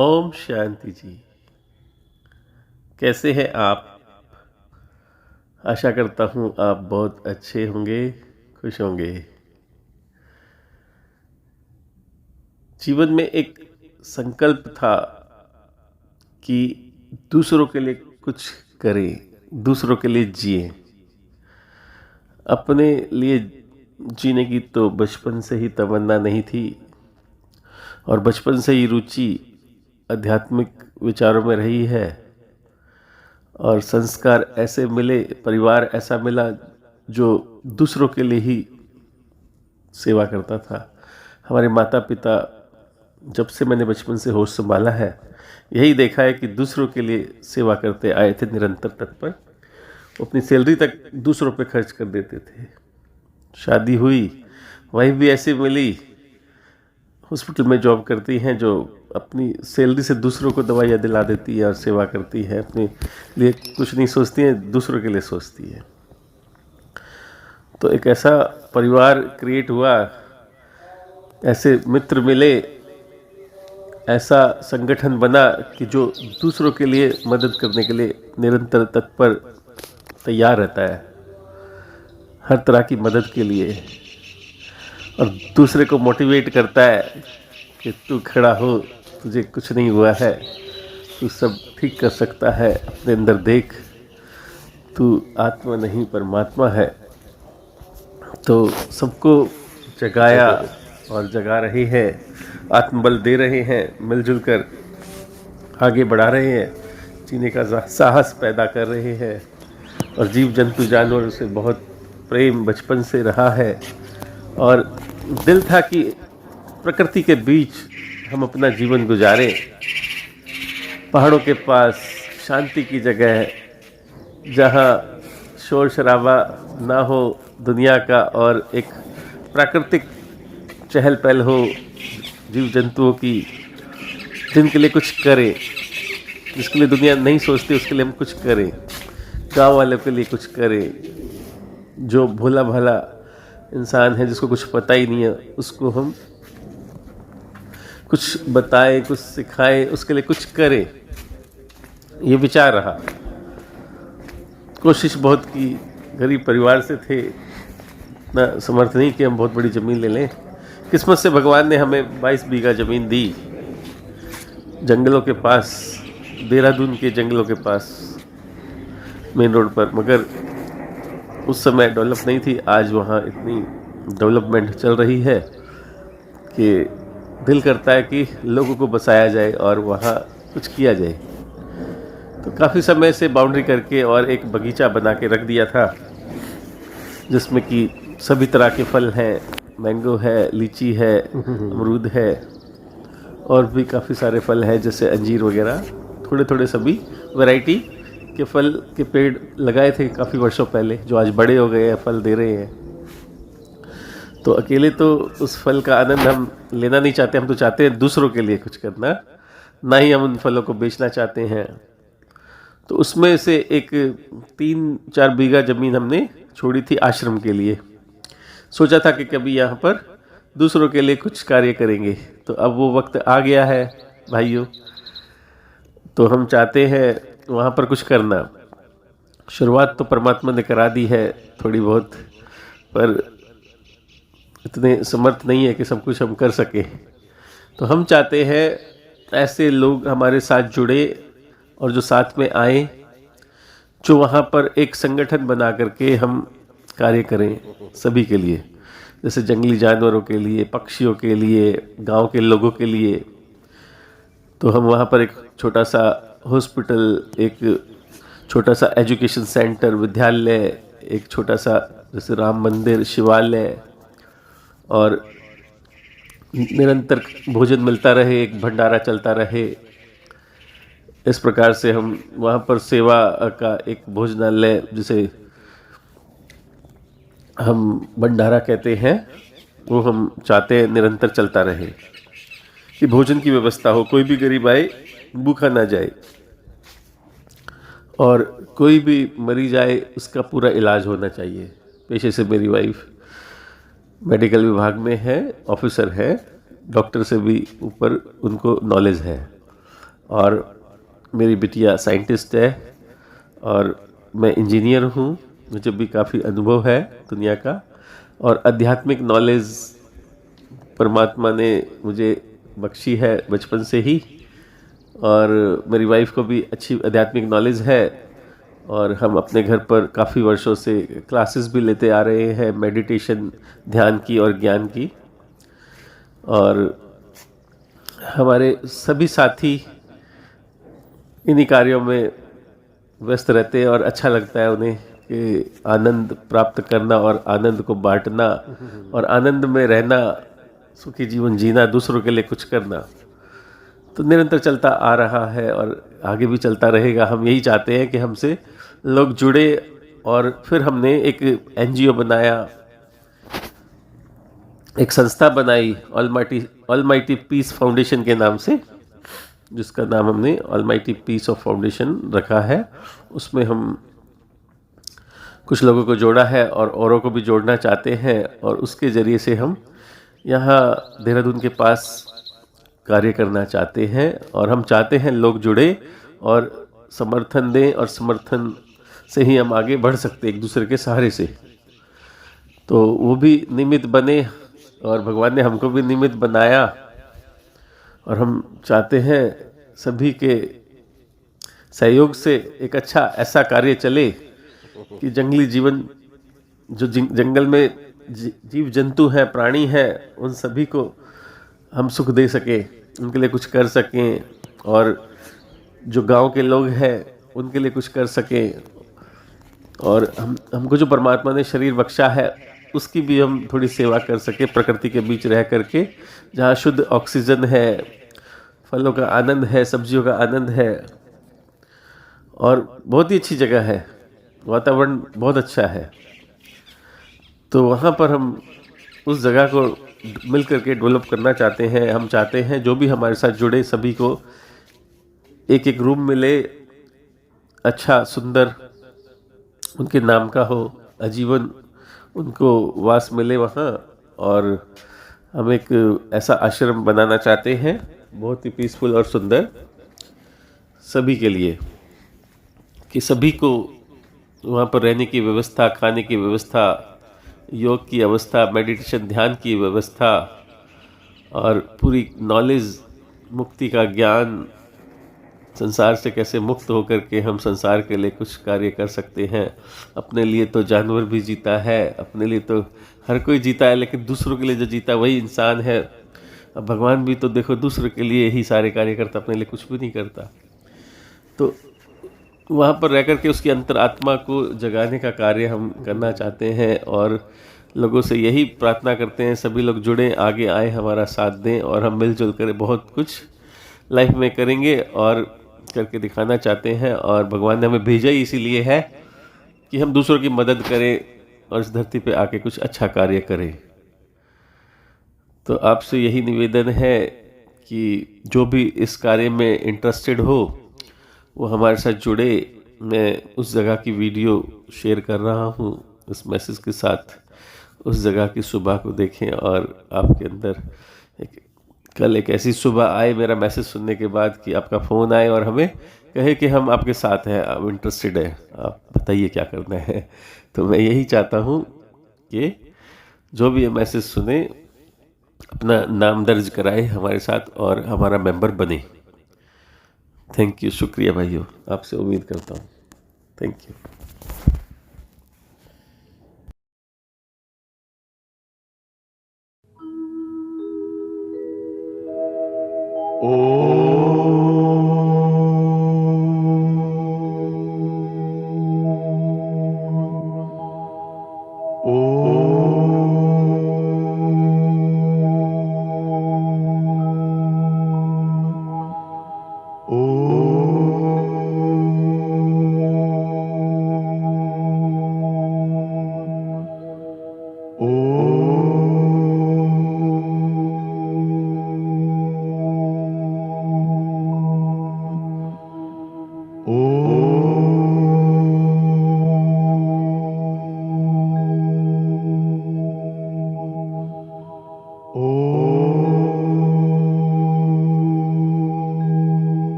ओम शांति जी। कैसे हैं आप? आशा करता हूँ आप बहुत अच्छे होंगे, खुश होंगे। जीवन में एक संकल्प था कि दूसरों के लिए कुछ करें, दूसरों के लिए जिए। अपने लिए जीने की तो बचपन से ही तमन्ना नहीं थी और बचपन से ही रुचि आध्यात्मिक विचारों में रही है और संस्कार ऐसे मिले, परिवार ऐसा मिला जो दूसरों के लिए ही सेवा करता था। हमारे माता पिता, जब से मैंने बचपन से होश संभाला है, यही देखा है कि दूसरों के लिए सेवा करते आए थे, निरंतर तत्पर। अपनी सैलरी तक दूसरों पे खर्च कर देते थे। शादी हुई, वही भी ऐसी मिली, हॉस्पिटल में जॉब करती हैं, जो अपनी सैलरी से दूसरों को दवाइयाँ दिला देती है और सेवा करती है। अपने लिए कुछ नहीं सोचती हैं, दूसरों के लिए सोचती है। तो एक ऐसा परिवार क्रिएट हुआ, ऐसे मित्र मिले, ऐसा संगठन बना कि जो दूसरों के लिए मदद करने के लिए निरंतर तत्पर तैयार रहता है, हर तरह की मदद के लिए, और दूसरे को मोटिवेट करता है कि तू खड़ा हो, तुझे कुछ नहीं हुआ है, तू सब ठीक कर सकता है, अपने अंदर देख, तू आत्मा नहीं परमात्मा है। तो सबको जगाया और जगा रहे हैं, आत्मबल दे रहे हैं, मिलजुल कर आगे बढ़ा रहे हैं, जीने का साहस पैदा कर रहे हैं। और जीव जंतु जानवर से बहुत प्रेम बचपन से रहा है और दिल था कि प्रकृति के बीच हम अपना जीवन गुजारें, पहाड़ों के पास शांति की जगह, जहाँ शोर शराबा ना हो दुनिया का और एक प्राकृतिक चहल पहल हो जीव जंतुओं की, जिनके लिए कुछ करें, जिसके लिए दुनिया नहीं सोचती उसके लिए हम कुछ करें, गांव वालों के लिए कुछ करें। जो भोला भाला इंसान है जिसको कुछ पता ही नहीं है, उसको हम कुछ बताएं, कुछ सिखाएं, उसके लिए कुछ करें। ये विचार रहा। कोशिश बहुत की, गरीब परिवार से थे, इतना समर्थ नहीं कि हम बहुत बड़ी ज़मीन ले लें। किस्मत से भगवान ने हमें 22 बीघा ज़मीन दी, जंगलों के पास, देहरादून के जंगलों के पास, मेन रोड पर। मगर उस समय डेवलप नहीं थी। आज वहाँ इतनी डेवलपमेंट चल रही है कि दिल करता है कि लोगों को बसाया जाए और वहाँ कुछ किया जाए। तो काफ़ी समय से बाउंड्री करके और एक बगीचा बना के रख दिया था, जिसमें कि सभी तरह के फल हैं, मैंगो है, लीची है, अमरूद है, और भी काफ़ी सारे फल हैं जैसे अंजीर वगैरह। थोड़े थोड़े सभी वैरायटी के फल के पेड़ लगाए थे काफ़ी वर्षों पहले, जो आज बड़े हो गए हैं, फल दे रहे हैं। तो अकेले तो उस फल का आनंद हम लेना नहीं चाहते, हम तो चाहते हैं दूसरों के लिए कुछ करना, ना ही हम उन फलों को बेचना चाहते हैं। तो उसमें से एक 3-4 बीघा ज़मीन हमने छोड़ी थी आश्रम के लिए। सोचा था कि कभी यहाँ पर दूसरों के लिए कुछ कार्य करेंगे। तो अब वो वक्त आ गया है भाइयों। तो हम चाहते हैं वहाँ पर कुछ करना। शुरुआत तो परमात्मा ने करा दी है थोड़ी बहुत, पर इतने समर्थ नहीं है कि सब कुछ हम कर सके। तो हम चाहते हैं ऐसे लोग हमारे साथ जुड़े और जो साथ में आए, जो वहाँ पर एक संगठन बना करके हम कार्य करें सभी के लिए, जैसे जंगली जानवरों के लिए, पक्षियों के लिए, गांव के लोगों के लिए। तो हम वहाँ पर एक छोटा सा हॉस्पिटल, एक छोटा सा एजुकेशन सेंटर, विद्यालय, एक छोटा सा जैसे राम मंदिर, शिवालय, और निरंतर भोजन मिलता रहे, एक भंडारा चलता रहे। इस प्रकार से हम वहाँ पर सेवा का एक भोजनालय, जिसे हम भंडारा कहते हैं, वो हम चाहते हैं निरंतर चलता रहे, कि भोजन की व्यवस्था हो, कोई भी गरीब आए भूखा ना जाए, और कोई भी मरी जाए उसका पूरा इलाज होना चाहिए। पेशे से मेरी वाइफ मेडिकल विभाग में है, ऑफिसर है, डॉक्टर से भी ऊपर उनको नॉलेज है। और मेरी बिटिया साइंटिस्ट है और मैं इंजीनियर हूँ। मुझे भी काफ़ी अनुभव है दुनिया का, और आध्यात्मिक नॉलेज परमात्मा ने मुझे बख्शी है बचपन से ही, और मेरी वाइफ को भी अच्छी आध्यात्मिक नॉलेज है। और हम अपने घर पर काफ़ी वर्षों से क्लासेस भी लेते आ रहे हैं, मेडिटेशन, ध्यान की और ज्ञान की। और हमारे सभी साथी इन्हीं कार्यों में व्यस्त रहते हैं और अच्छा लगता है उन्हें कि आनंद प्राप्त करना और आनंद को बांटना और आनंद में रहना, सुखी जीवन जीना, दूसरों के लिए कुछ करना, तो निरंतर चलता आ रहा है और आगे भी चलता रहेगा। हम यही चाहते हैं कि हमसे लोग जुड़े, और फिर हमने एक एनजीओ बनाया, एक संस्था बनाई ऑलमाइटी पीस फाउंडेशन के नाम से, जिसका नाम हमने ऑलमाइटी पीस ऑफ फाउंडेशन रखा है। उसमें हम कुछ लोगों को जोड़ा है और औरों को भी जोड़ना चाहते हैं, और उसके ज़रिए से हम यहाँ देहरादून के पास कार्य करना चाहते हैं। और हम चाहते हैं लोग जुड़े और समर्थन दें, और समर्थन से ही हम आगे बढ़ सकते एक दूसरे के सहारे से। तो वो भी निमित्त बने, और भगवान ने हमको भी निमित्त बनाया, और हम चाहते हैं सभी के सहयोग से एक अच्छा ऐसा कार्य चले कि जंगली जीवन, जो जंगल में जीव जंतु हैं, प्राणी हैं, उन सभी को हम सुख दे सकें, उनके लिए कुछ कर सकें, और जो गांव के लोग हैं उनके लिए कुछ कर सकें। और हमको जो परमात्मा ने शरीर बख्शा है उसकी भी हम थोड़ी सेवा कर सके, प्रकृति के बीच रह करके, जहाँ शुद्ध ऑक्सीजन है, फलों का आनंद है, सब्जियों का आनंद है, और बहुत ही अच्छी जगह है, वातावरण बहुत अच्छा है। तो वहाँ पर हम उस जगह को मिल करके डेवलप करना चाहते हैं। हम चाहते हैं जो भी हमारे साथ जुड़े सभी को एक एक रूम मिले, अच्छा सुंदर, उनके नाम का हो, आजीवन उनको वास मिले वहाँ। और हम एक ऐसा आश्रम बनाना चाहते हैं, बहुत ही पीसफुल और सुंदर सभी के लिए, कि सभी को वहाँ पर रहने की व्यवस्था, खाने की व्यवस्था, योग की अवस्था, मेडिटेशन ध्यान की व्यवस्था, और पूरी नॉलेज, मुक्ति का ज्ञान, संसार से कैसे मुक्त होकर के हम संसार के लिए कुछ कार्य कर सकते हैं। अपने लिए तो जानवर भी जीता है, अपने लिए तो हर कोई जीता है, लेकिन दूसरों के लिए जो जीता वही इंसान है। अब भगवान भी तो देखो दूसरों के लिए ही सारे कार्य करता, अपने लिए कुछ भी नहीं करता। तो वहाँ पर रह कर के उसकी अंतरात्मा को जगाने का कार्य हम करना चाहते हैं, और लोगों से यही प्रार्थना करते हैं सभी लोग जुड़ें, आगे आए, हमारा साथ दें, और हम मिलजुल कर बहुत कुछ लाइफ में करेंगे और करके दिखाना चाहते हैं। और भगवान ने हमें भेजा ही इसीलिए है कि हम दूसरों की मदद करें और इस धरती पे आके कुछ अच्छा कार्य करें। तो आपसे यही निवेदन है कि जो भी इस कार्य में इंटरेस्टेड हो वो हमारे साथ जुड़े। मैं उस जगह की वीडियो शेयर कर रहा हूँ इस मैसेज के साथ, उस जगह की सुबह को देखें, और आपके अंदर कल एक ऐसी सुबह आए मेरा मैसेज सुनने के बाद कि आपका फ़ोन आए और हमें कहे कि हम आपके साथ हैं, आप इंटरेस्टेड हैं, आप बताइए क्या करना है। तो मैं यही चाहता हूँ कि जो भी ये मैसेज सुने अपना नाम दर्ज कराए हमारे साथ और हमारा मेंबर बने। थैंक यू, शुक्रिया भाइयों, आपसे उम्मीद करता हूँ। Thank you.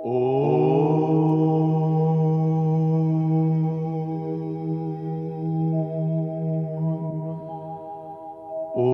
ओ